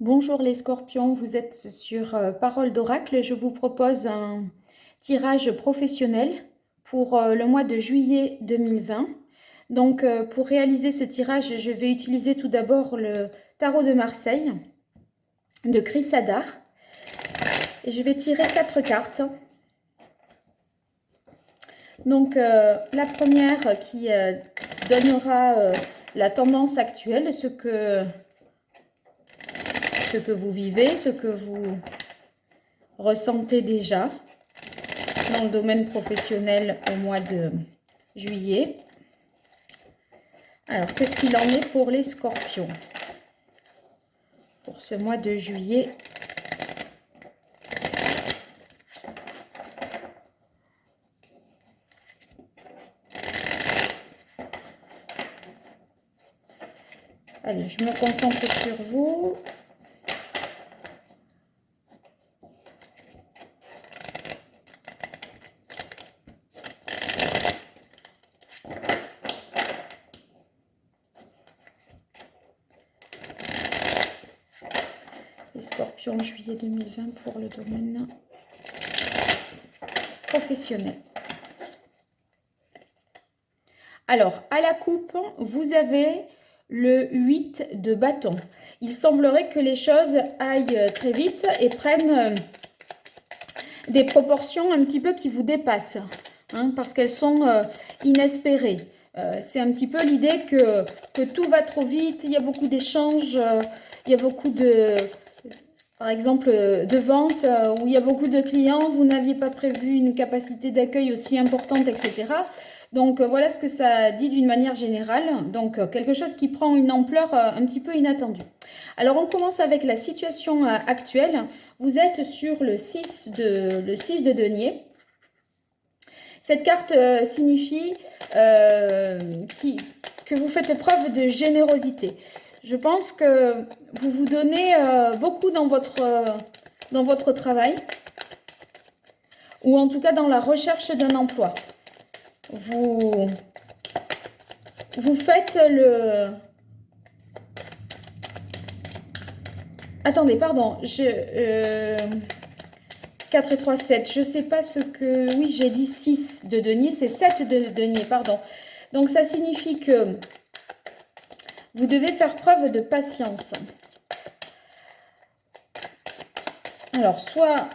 Bonjour les scorpions, vous êtes sur Parole d'Oracle. Je vous propose un tirage professionnel pour le mois de juillet 2020. Donc pour réaliser ce tirage, je vais utiliser tout d'abord le tarot de Marseille de Chris Hadar. Et je vais tirer 4 cartes. Donc la première qui donnera la tendance actuelle, ce que vous vivez, ce que vous ressentez déjà dans le domaine professionnel au mois de juillet. Alors, qu'est-ce qu'il en est pour les scorpions pour ce mois de juillet? Allez, je me concentre sur vous. Les scorpions, juillet 2020 pour le domaine professionnel. Alors, à la coupe, vous avez le 8 de bâton. Il semblerait que les choses aillent très vite et prennent des proportions un petit peu qui vous dépassent, hein, parce qu'elles sont inespérées. C'est un petit peu l'idée que tout va trop vite, il y a beaucoup d'échanges, il y a beaucoup de, par exemple, de ventes où il y a beaucoup de clients, vous n'aviez pas prévu une capacité d'accueil aussi importante, etc. Donc voilà ce que ça dit d'une manière générale. Donc quelque chose qui prend une ampleur un petit peu inattendue. Alors on commence avec la situation actuelle. Vous êtes sur le 6 de denier. Cette carte signifie que vous faites preuve de générosité. Je pense que vous vous donnez beaucoup dans votre travail, ou en tout cas dans la recherche d'un emploi. Vous faites le... Attendez, pardon, 4 et 3, 7. Je ne sais pas ce que... Oui, j'ai dit 6 de denier, c'est 7 de denier, pardon. Donc ça signifie que vous devez faire preuve de patience. Alors, soit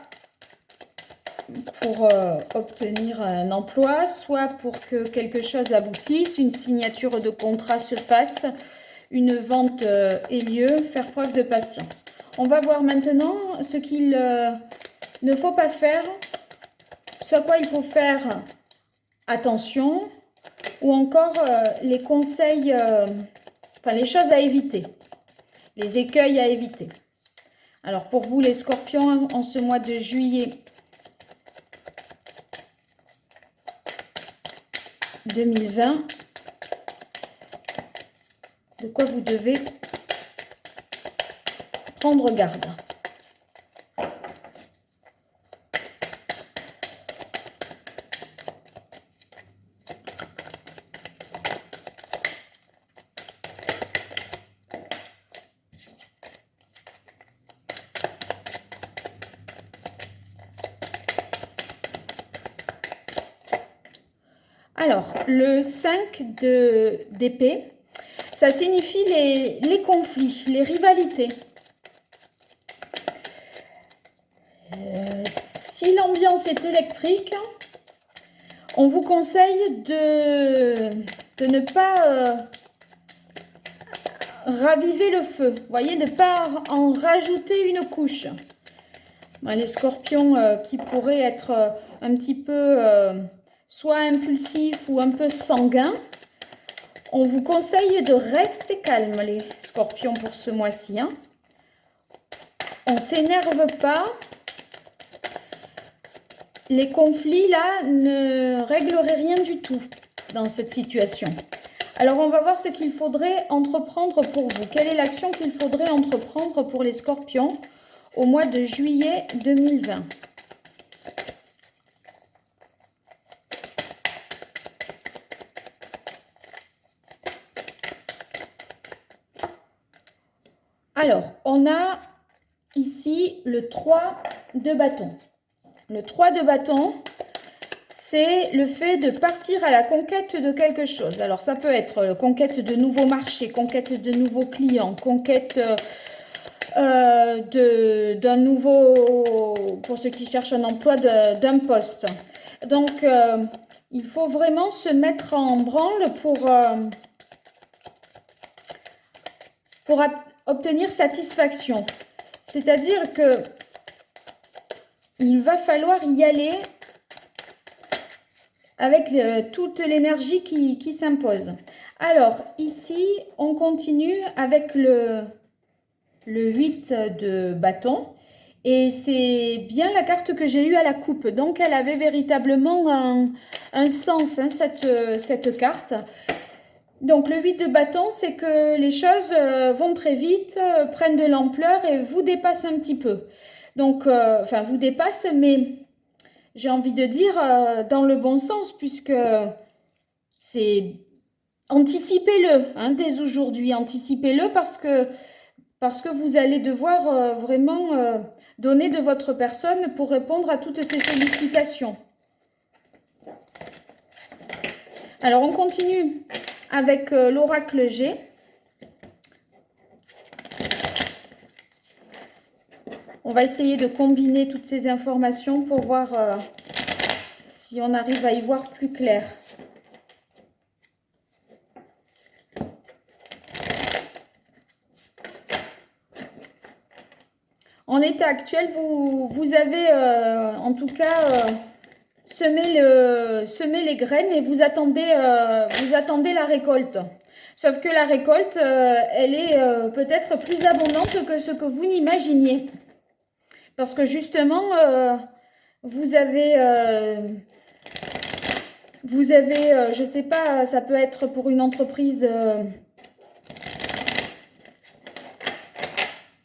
pour obtenir un emploi, soit pour que quelque chose aboutisse, une signature de contrat se fasse, une vente ait lieu, faire preuve de patience. On va voir maintenant ce qu'il ne faut pas faire, ce à quoi il faut faire attention, ou encore les conseils, enfin les choses à éviter, les écueils à éviter. Alors pour vous les scorpions, en ce mois de juillet 2020, de quoi vous devez prendre garde. Alors, le 5 d'épée, ça signifie les conflits, les rivalités. Si l'ambiance est électrique, on vous conseille de ne pas raviver le feu. Vous voyez, de ne pas en rajouter une couche. Les scorpions qui pourraient être un petit peu soit impulsifs ou un peu sanguins, on vous conseille de rester calme, les scorpions, pour ce mois-ci. Hein. On ne s'énerve pas. Les conflits, là, ne régleraient rien du tout dans cette situation. Alors, on va voir ce qu'il faudrait entreprendre pour vous. Quelle est l'action qu'il faudrait entreprendre pour les scorpions au mois de juillet 2020 ? Alors, on a ici le 3 de bâton. Le 3 de bâton, c'est le fait de partir à la conquête de quelque chose. Alors, ça peut être conquête de nouveaux marchés, conquête de nouveaux clients, conquête d'un nouveau, pour ceux qui cherchent un emploi, d'un poste. Donc, il faut vraiment se mettre en branle pour obtenir satisfaction. C'est-à-dire que il va falloir y aller avec toute l'énergie qui s'impose. Alors, ici, on continue avec le 8 de bâton. Et c'est bien la carte que j'ai eue à la coupe. Donc, elle avait véritablement un sens, hein, cette carte. Donc, le 8 de bâton, c'est que les choses vont très vite, prennent de l'ampleur et vous dépassent un petit peu. Donc, enfin, vous dépassent, mais j'ai envie de dire dans le bon sens, puisque c'est... Anticipez-le, hein, dès aujourd'hui, anticipez-le parce que vous allez devoir vraiment donner de votre personne pour répondre à toutes ces sollicitations. Alors, on continue avec l'oracle G. On va essayer de combiner toutes ces informations pour voir si on arrive à y voir plus clair. En l'état actuel, vous avez en tout cas semé les graines et vous attendez la récolte. Sauf que la récolte, elle est peut-être plus abondante que ce que vous n'imaginiez. Parce que justement, vous avez, je sais pas, ça peut être pour une entreprise...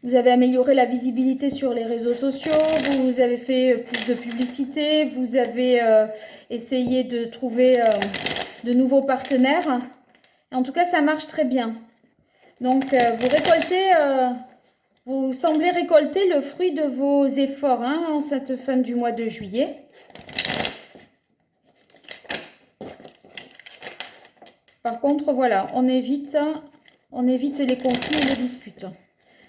Vous avez amélioré la visibilité sur les réseaux sociaux, vous avez fait plus de publicité, vous avez essayé de trouver de nouveaux partenaires. En tout cas, ça marche très bien. Donc, vous semblez récolter le fruit de vos efforts hein, en cette fin du mois de juillet. Par contre, voilà, on évite les conflits et les disputes.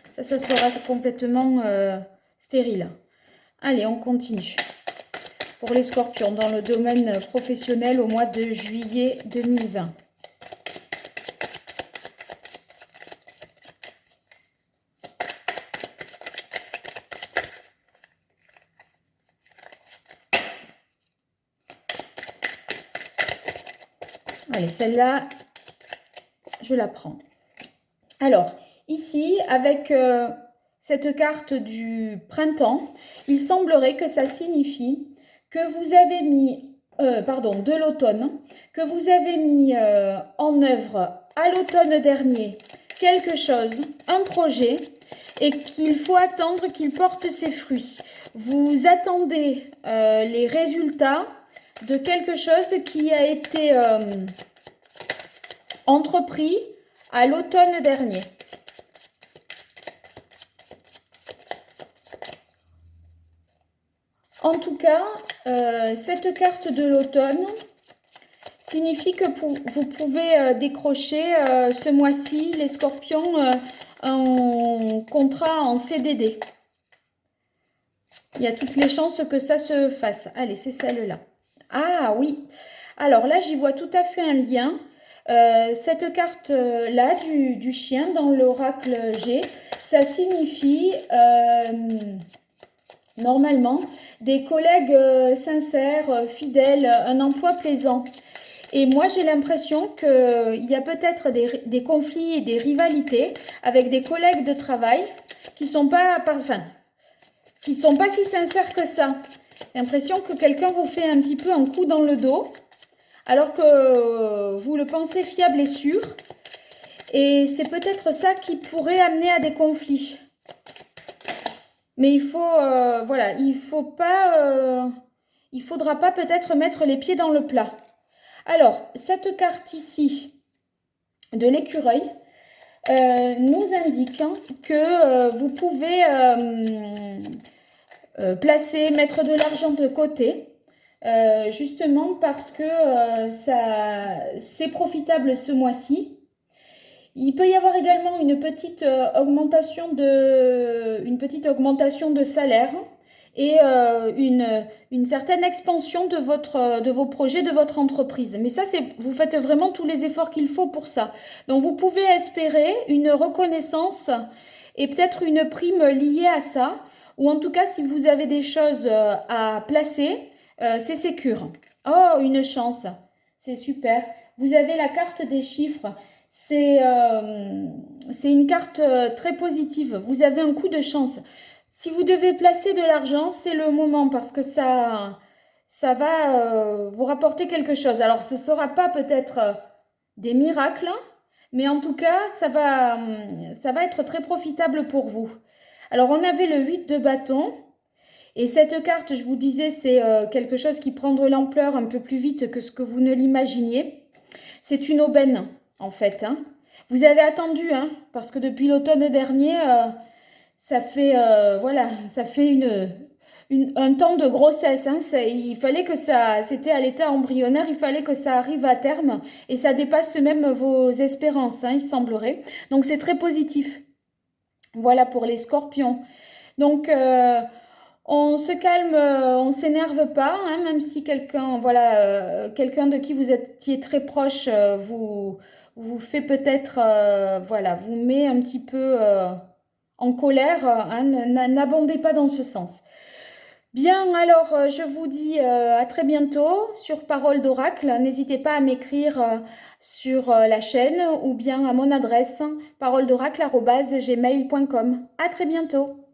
Ça sera complètement stérile. Allez, on continue. Pour les scorpions, dans le domaine professionnel au mois de juillet 2020. Allez, celle-là, je la prends. Alors, ici, avec cette carte du printemps, il semblerait que ça signifie que vous avez mis, de l'automne, que vous avez mis en œuvre à l'automne dernier quelque chose, un projet, et qu'il faut attendre qu'il porte ses fruits. Vous attendez les résultats de quelque chose qui a été entrepris à l'automne dernier. En tout cas, cette carte de l'automne signifie que vous pouvez décrocher ce mois-ci, les scorpions, un contrat en CDD. Il y a toutes les chances que ça se fasse. Allez, c'est celle-là. Ah oui. Alors là, j'y vois tout à fait un lien. Cette carte-là du chien dans l'oracle G, ça signifie normalement des collègues sincères, fidèles, un emploi plaisant. Et moi, j'ai l'impression qu'il y a peut-être des conflits et des rivalités avec des collègues de travail qui sont pas si sincères que ça. J'ai l'impression que quelqu'un vous fait un petit peu un coup dans le dos, alors que vous le pensez fiable et sûr. Et c'est peut-être ça qui pourrait amener à des conflits. Mais il faudra pas peut-être mettre les pieds dans le plat. Alors, cette carte ici de l'écureuil, nous indique que vous pouvez placer, mettre de l'argent de côté. Justement parce que c'est profitable ce mois-ci. Il peut y avoir également une petite augmentation de salaire et une certaine expansion de vos projets, de votre entreprise. Mais ça, vous faites vraiment tous les efforts qu'il faut pour ça. Donc, vous pouvez espérer une reconnaissance et peut-être une prime liée à ça. Ou en tout cas, si vous avez des choses à placer, c'est sécure. Oh, une chance. C'est super. Vous avez la carte des chiffres. C'est une carte très positive. Vous avez un coup de chance. Si vous devez placer de l'argent, c'est le moment parce que ça va vous rapporter quelque chose. Alors, ce ne sera pas peut-être des miracles, mais en tout cas, ça va être très profitable pour vous. Alors, on avait le 8 de bâton. Et cette carte, je vous disais, c'est quelque chose qui prend de l'ampleur un peu plus vite que ce que vous ne l'imaginiez. C'est une aubaine, en fait. Vous avez attendu, parce que depuis l'automne dernier, ça fait, voilà, ça fait un temps de grossesse. Il fallait que c'était à l'état embryonnaire, il fallait que ça arrive à terme et ça dépasse même vos espérances, il semblerait. Donc, c'est très positif. Voilà pour les scorpions. Donc, on se calme, on ne s'énerve pas, même si quelqu'un, voilà, quelqu'un de qui vous étiez très proche vous fait peut-être, voilà, vous met un petit peu en colère, n'abondez pas dans ce sens. Bien, alors je vous dis à très bientôt sur Parole d'Oracle. N'hésitez pas à m'écrire sur la chaîne ou bien à mon adresse paroled'oracle@gmail.com. À très bientôt.